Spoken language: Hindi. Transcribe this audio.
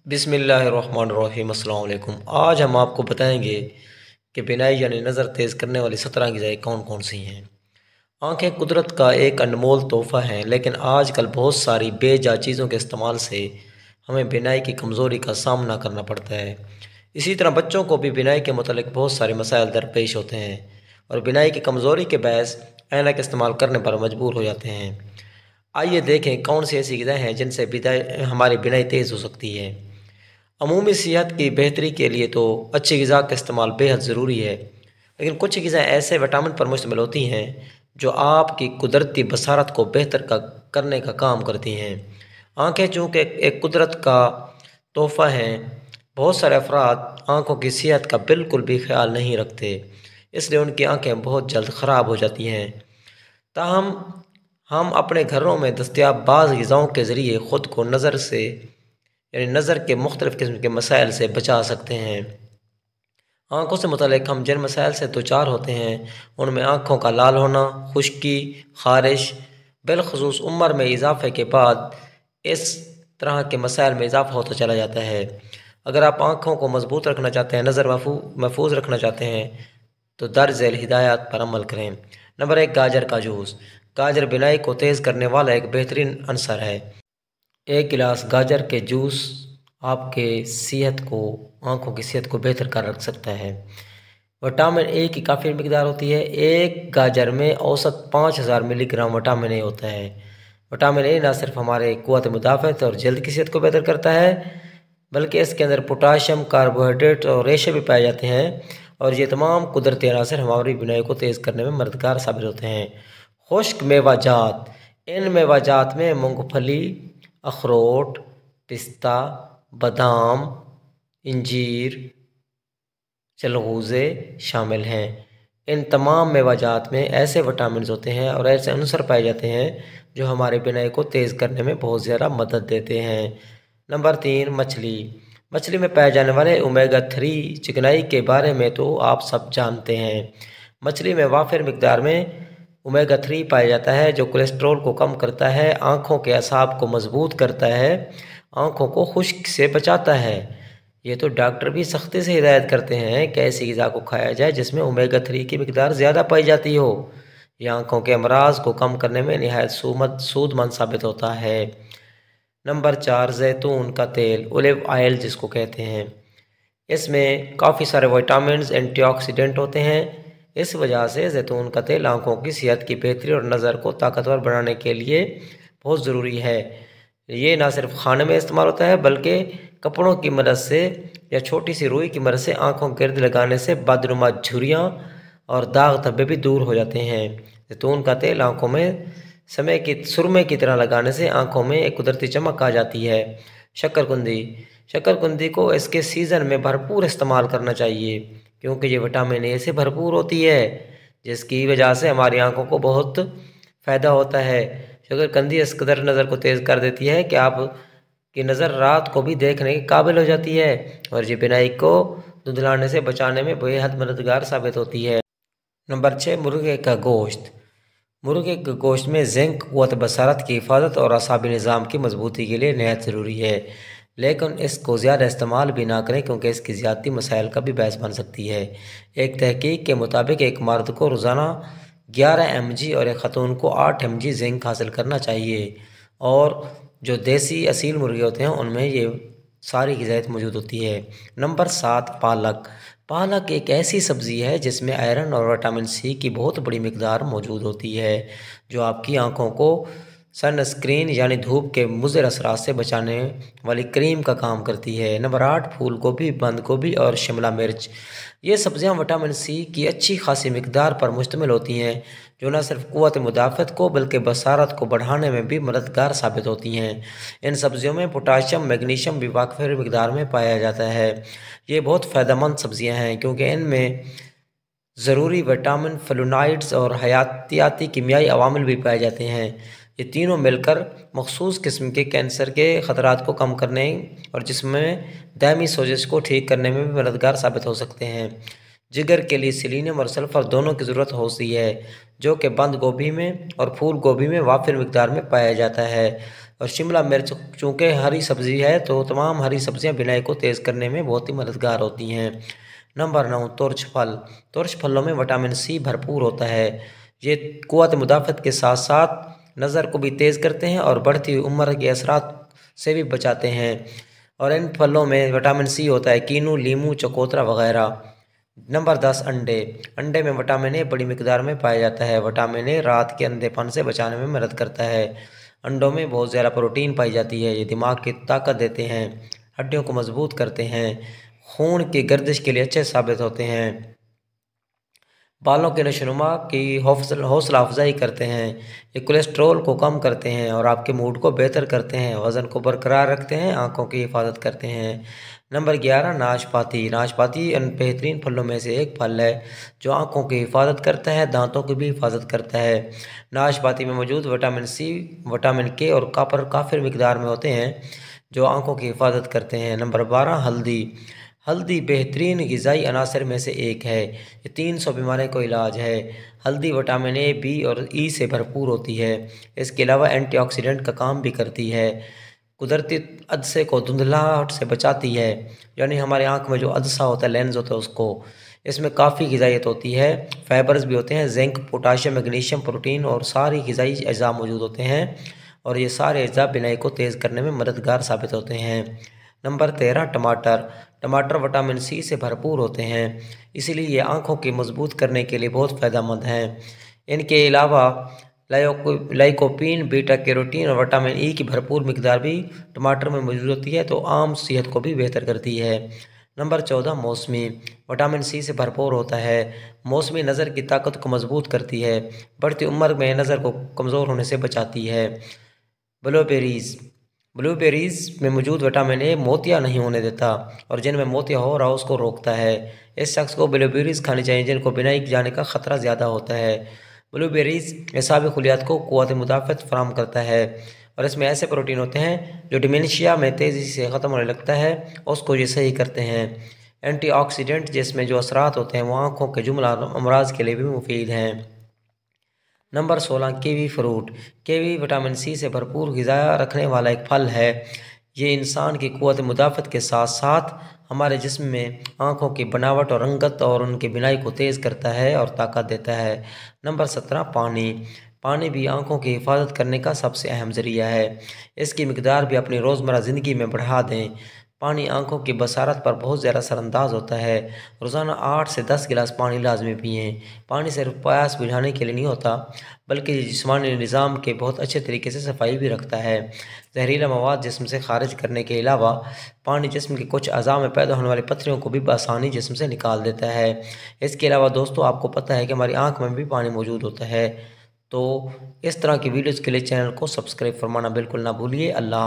बिस्मिल्लाहिर्रहमानिर्रहीम। अस्सलाम वालेकुम। आज हम आपको बताएंगे कि बिनाई यानी नज़र तेज़ करने वाली 17 ग़िज़ाएँ कौन कौन सी हैं। आँखें कुदरत का एक अनमोल तोहफ़ा हैं, लेकिन आजकल बहुत सारी बेजा चीज़ों के इस्तेमाल से हमें बिनाई की कमज़ोरी का सामना करना पड़ता है। इसी तरह बच्चों को भी बिनाई के मुतालिक बहुत सारे मसाइल दरपेश होते हैं और बिनाई की कमज़ोरी के बायस ऐनक इस्तेमाल करने पर मजबूर हो जाते हैं। आइए देखें कौन सी ऐसी ग़िज़ाएँ हैं जिनसे हमारी बिनाई तेज़ हो सकती है। अमूमी सेहत की बेहतरी के लिए तो अच्छी ग़िज़ा का इस्तेमाल बेहद ज़रूरी है, लेकिन कुछ ग़िज़ाएँ ऐसे विटामिन पर मुश्तमिल होती हैं जो आपकी कुदरती बसारत को बेहतर करने का काम करती हैं। आँखें चूँकि एक कुदरत का तोहफ़ा हैं, बहुत सारे अफराद आँखों की सेहत का बिल्कुल भी ख्याल नहीं रखते, इसलिए उनकी आँखें बहुत जल्द ख़राब हो जाती हैं। ताहम हम अपने घरों में दस्तयाब बाज़ ग़िज़ाओं के ज़रिए ख़ुद को नज़र के मुख्तलिफ़ किस्म के मसाइल से बचा सकते हैं। आँखों से मुतल्लिक़ हम जिन मसाइल से दो-चार होते हैं, उनमें आँखों का लाल होना, खुश्की, ख़ारिश, बिलख़ुसूस उम्र में इजाफ़े के बाद इस तरह के मसाइल में इजाफ़ा होता चला जाता है। अगर आप आँखों को मज़बूत रखना चाहते हैं, नज़र महफूज रखना चाहते हैं, तो दर्ज झैल हिदायत पर अमल करें। नंबर 1, गाजर का जूस। गाजर बिनाई को तेज़ करने वाला एक बेहतरीन अंसर है। 1 गिलास गाजर के जूस आपके आँखों की सेहत को बेहतर कर रख सकता है। विटामिन ए की काफ़ी मिकदार होती है। एक गाजर में औसत 5000 मिलीग्राम विटामिन ए होता है। विटामिन ए न सिर्फ हमारे क़ुव्वत मुदाफ़अत और जल्द की सेहत को बेहतर करता है, बल्कि इसके अंदर पोटाशियम, कार्बोहाइड्रेट और रेशे भी पाए जाते हैं, और ये तमाम कुदरती अनासर हमारी बिनाई को तेज़ करने में मददगार साबित होते हैं। खुश्क मेवाजात। इन मेवाजात में मूँगफली, अखरोट, पिस्ता, बादाम, इंजीर, चलगूज़े शामिल हैं। इन तमाम मेवाजात में ऐसे विटामिन होते हैं और ऐसे अंसर पाए जाते हैं जो हमारे बिनाई को तेज़ करने में बहुत ज़्यादा मदद देते हैं। नंबर 3, मछली। मछली में पाए जाने वाले ओमेगा 3 चिकनाई के बारे में तो आप सब जानते हैं। मछली में वाफिर मिकदार में ओमेगा 3 पाया जाता है, जो कोलेस्ट्रॉल को कम करता है, आँखों के असाब को मजबूत करता है, आँखों को खुश्क से बचाता है। ये तो डॉक्टर भी सख्ती से हिदायत करते हैं कि ऐसी ग़िज़ा को खाया जाए जिसमें ओमेगा 3 की मिकदार ज़्यादा पाई जाती हो। यह आँखों के अमराज को कम करने में निहायत सूदमंद साबित होता है। नंबर 4, जैतून का तेल, ओलिव ऑयल जिसको कहते हैं। इसमें काफ़ी सारे विटामिन्स, एंटीऑक्सीडेंट होते हैं। इस वजह से जैतून का तेल आँखों की सेहत की बेहतरी और नज़र को ताकतवर बनाने के लिए बहुत ज़रूरी है। ये ना सिर्फ खाने में इस्तेमाल होता है, बल्कि कपड़ों की मदद से या छोटी सी रुई की मदद से आँखों के गिर्द लगाने से बदनुमा झुर्रियाँ और दाग धब्बे भी दूर हो जाते हैं। जैतून का तेल आँखों में सुरमे की तरह लगाने से आँखों में एक कुदरती चमक आ जाती है। शक्करकंदी को इसके सीज़न में भरपूर इस्तेमाल करना चाहिए, क्योंकि ये विटामिन ए से भरपूर होती है, जिसकी वजह से हमारी आँखों को बहुत फ़ायदा होता है। शक्करकंदी इस कदर नज़र को तेज़ कर देती है कि आपकी नज़र रात को भी देखने के काबिल हो जाती है, और ये बिनाई को धुंधलाने से बचाने में बेहद मददगार साबित होती है। नंबर 6, मुर्गे का गोश्त। मुर्गे के गोश्त में जिंक क़ुव्वत बसारत की हिफाजत और असाबी निज़ाम की मजबूती के लिए नहायत ज़रूरी है, लेकिन इसको ज़्यादा इस्तेमाल भी ना करें, क्योंकि इसकी ज़्यादती मसाइल का भी बायस बन सकती है। एक तहकीक के मुताबिक एक मर्द को रोज़ाना 11 mg और एक ख़तून को 8 mg जिंक हासिल करना चाहिए, और जो देसी असील मुर्गे होते हैं उनमें ये सारी ग़िज़ायत मौजूद होती है। नंबर 7, पालक। पालक एक ऐसी सब्ज़ी है जिसमें आयरन और विटामिन सी की बहुत बड़ी मिकदार मौजूद होती है, जो आपकी आँखों को सनस्क्रीन यानी धूप के मुज़र असरात से बचाने वाली क्रीम का काम करती है। नंबर 8, फूल गोभी, बंद गोभी और शिमला मिर्च। ये सब्ज़ियाँ विटामिन सी की अच्छी खासी मिकदार पर मुश्तमिल होती हैं, जो न सिर्फ क़ुव्वत मुदाफ़अत को बल्कि बसारत को बढ़ाने में भी मददगार साबित होती हैं। इन सब्ज़ियों में पोटाशियम, मैग्नीशियम भी वाक़फ़ी मिकदार में पाया जाता है। ये बहुत फ़ायदेमंद सब्ज़ियाँ हैं, क्योंकि इनमें ज़रूरी विटामिन, फ्लोनाइड्स और हयातियाती कीमियाई अवामिल भी पाए जाते हैं। ये तीनों मिलकर मख़सूस किस्म के कैंसर के ख़तरात को कम करने और जिस्म में दायमी सोजिश को ठीक करने में भी मददगार साबित हो सकते हैं। जिगर के लिए सेलेनियम और सल्फर दोनों की ज़रूरत होती है, जो कि बंद गोभी में और फूल गोभी में वाफिर मिकदार में पाया जाता है। और शिमला मिर्च चूँकि हरी सब्ज़ी है तो तमाम हरी सब्ज़ियाँ बिनाई को तेज़ करने में बहुत ही मददगार होती हैं। नंबर 9, तुरच फल। तुरच फलों में विटामिन सी भरपूर होता है। ये क़ुव्वत मुदाफ़त के साथ साथ नज़र को भी तेज़ करते हैं और बढ़ती हुई उम्र के असरात से भी बचाते हैं। और इन फलों में विटामिन सी होता है, कीनू, लीमू, चकोतरा वगैरह। नंबर 10, अंडे। अंडे में विटामिन ए बड़ी मिकदार में पाया जाता है। विटामिन ए रात के अंधेपन से बचाने में मदद करता है। अंडों में बहुत ज़्यादा प्रोटीन पाई जाती है। ये दिमाग की ताकत देते हैं, हड्डियों को मजबूत करते हैं, खून की गर्दिश के लिए अच्छे साबित होते हैं, बालों के नशोनुमा की हौसला अफजाई करते हैं, ये कोलेस्ट्रॉल को कम करते हैं और आपके मूड को बेहतर करते हैं, वज़न को बरकरार रखते हैं, आँखों की हिफाजत करते हैं। नंबर 11, नाशपाती। नाशपाती उन बेहतरीन फलों में से एक फल है जो आँखों की हिफाजत करता है, दांतों की भी हिफाजत करता है। नाशपाती में मौजूद विटामिन सी, विटामिन के और कॉपर काफ़ी मिकदार में होते हैं जो आँखों की हिफाजत करते हैं। नंबर 12, हल्दी। हल्दी बेहतरीन ग़िज़ाई अनासर में से एक है। ये 300 बीमारियों का इलाज है। हल्दी विटामिन ए, बी और ई से भरपूर होती है। इसके अलावा एंटीऑक्सीडेंट का काम भी करती है। कुदरती अदसे को धुंधलाहट से बचाती है, यानी हमारे आँख में जो अदसा होता है, लेंस होता है उसको। इसमें काफ़ी ग़िज़ाइयत होती है, फाइबर्स भी होते हैं, जिंक, पोटाशियम, मैग्नीशियम, प्रोटीन और सारी ग़िज़ाई अज़ा मौजूद होते हैं और ये सारे अज़ा बिनाई को तेज़ करने में मददगार साबित होते हैं। नंबर 13, टमाटर। टमाटर विटामिन सी से भरपूर होते हैं, इसीलिए ये आँखों की मजबूत करने के लिए बहुत फ़ायदेमंद हैं। इनके अलावा लाइकोपीन, बीटा कैरोटीन और विटामिन ई की भरपूर मिकदार भी टमाटर में मौजूद होती है, तो आम सेहत को भी बेहतर करती है। नंबर 14, मौसमी। विटामिन सी से भरपूर होता है। मौसमी नज़र की ताकत को मजबूत करती है, बढ़ती उम्र में नज़र को कमज़ोर होने से बचाती है। ब्लूबेरीज़। ब्लूबेरीज़ में मौजूद विटामिन ए मोतिया नहीं होने देता और जिनमें मोतिया हो रहा उसको रोकता है। इस शख्स को ब्लूबेरीज़ खानी चाहिए जिनको बिनाई जाने का ख़तरा ज़्यादा होता है। ब्लूबेरीज़ एसाबी खुलियात को क़ुव्वत मुदाफ़त फराहम करता है और इसमें ऐसे प्रोटीन होते हैं जो डिमेंशिया में तेज़ी से ख़त्म होने लगता है, उसको ये सही करते हैं। एंटीऑक्सीडेंट जिसमें जो असरात होते हैं वो आँखों के जुमला अमराज के लिए भी मुफीद हैं। Number 16, kiwi fruit. Kiwi vitamin C से भरपूर ग़िज़ा रखने वाला एक फल है। ये इंसान की क़ुव्वत मुदाफ़त के साथ साथ हमारे जिस्म में आँखों की बनावट और रंगत और उनकी बिनाई को तेज़ करता है और ताकत देता है। नंबर 17, पानी। पानी भी आँखों की हिफाजत करने का सबसे अहम ज़रिया है। इसकी मिकदार भी अपनी रोज़मर्रा ज़िंदगी में बढ़ा दें। पानी आँखों की बसारत पर बहुत ज़्यादा असरअंदाज होता है। रोज़ाना 8 से 10 गिलास पानी लाजमी पिएँ। पानी सिर्फ प्यास बुझाने के लिए नहीं होता, बल्कि ये जिस्मानी निज़ाम के बहुत अच्छे तरीके से सफाई भी रखता है। जहरीला मवाद जिस्म से खारिज करने के अलावा पानी जिस्म के कुछ अज़ा में पैदा होने वाली पथरियों को भी बआसानी जिस्म से निकाल देता है। इसके अलावा दोस्तों, आपको पता है कि हमारी आँख में भी पानी मौजूद होता है। तो इस तरह की वीडियोज़ के लिए चैनल को सब्सक्राइब फरमाना बिल्कुल ना भूलिए। अल्लाह